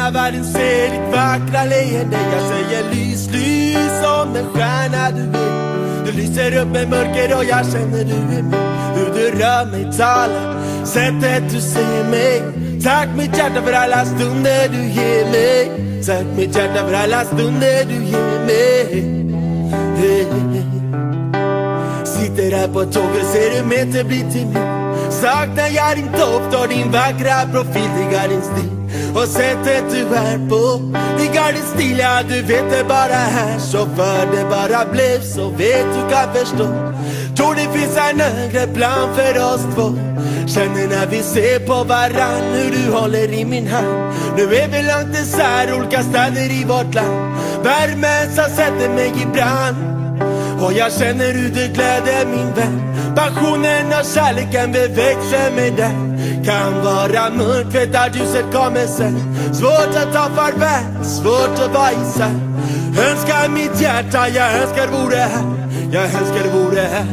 hela världen ser ditt vackra leende. Jag säger lys, lys som en stjärna du är. Du lyser upp med mörker och jag känner du är med. Hur du rör mig, talar, sättet du ser mig. Tack mitt hjärta för alla stunder du ger mig. Tack mitt hjärta för alla stunder du ger mig. Sitter här på tåget, ser du mig inte bli till mig. Saknar jag din doft och din vackra profil. Diggar din stil och sättet du är på. Diggar din stil, ja du vet det bara här. Så för det bara blev så, vet du kan förstå. Tror det finns en högre plan för oss två. Känner när vi ser på varann hur du håller i min hand. Nu är vi långt isär, olika städer i vårt land. Värmen som sätter mig i brand. Och jag känner hur du gläder min vän. Passionen och kärleken beväxer med den. Kan vara mörkt, vet att ljuset kommer sen. Svårt att ta farväl, svårt att vara isär. Önskar mitt hjärta, jag önskar vore här. Jag önskar vore här.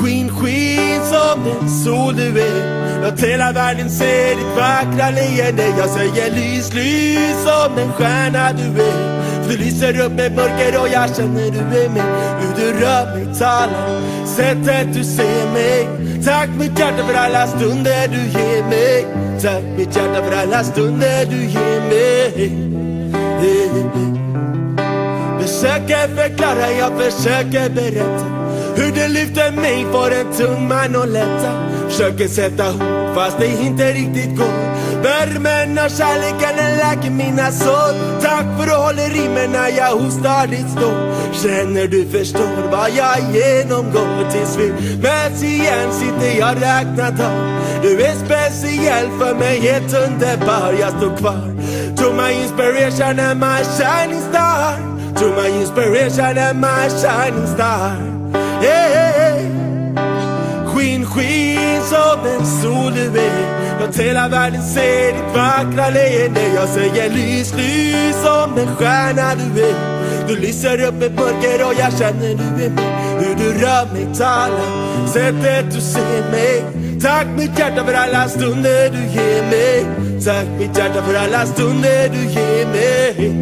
Skin, skin som den sol du är. Låt hela världen se ditt vackra leende. Jag säger lys, lys som den stjärna du är. Du lyser upp med mörker och jag känner du är med. Hur du rör mig, talar, sättet du ser mig. Tack mitt hjärta för alla stunder du ger mig. Tack mitt hjärta för alla stunder du ger mig. Försöker förklara, jag försöker berätta. Hur du lyfter mig för en tung man och lätta. Försöker sätta ord fast det inte riktigt går. Värmen och kärleken läker mina sår. Tack för att hålla i mig när jag hostar ditt stå. Känner du förstår vad jag genomgår. Tills vi möts igen sitter jag räknat av. Du är speciell för mig, helt underbar. Jag står kvar. To my inspiration and my shining star. To my inspiration and my shining star. Yeah. Skin, skin som en sol du är. Låt hela världen se ditt vackra leende. Jag säger lys, lys som en stjärna du är. Du lyser upp med mörker och jag känner du är med. Hur du rör mig, talar, sättet du ser mig. Tack mitt hjärta för alla stunder du ger mig. Tack mitt hjärta för alla stunder du ger mig.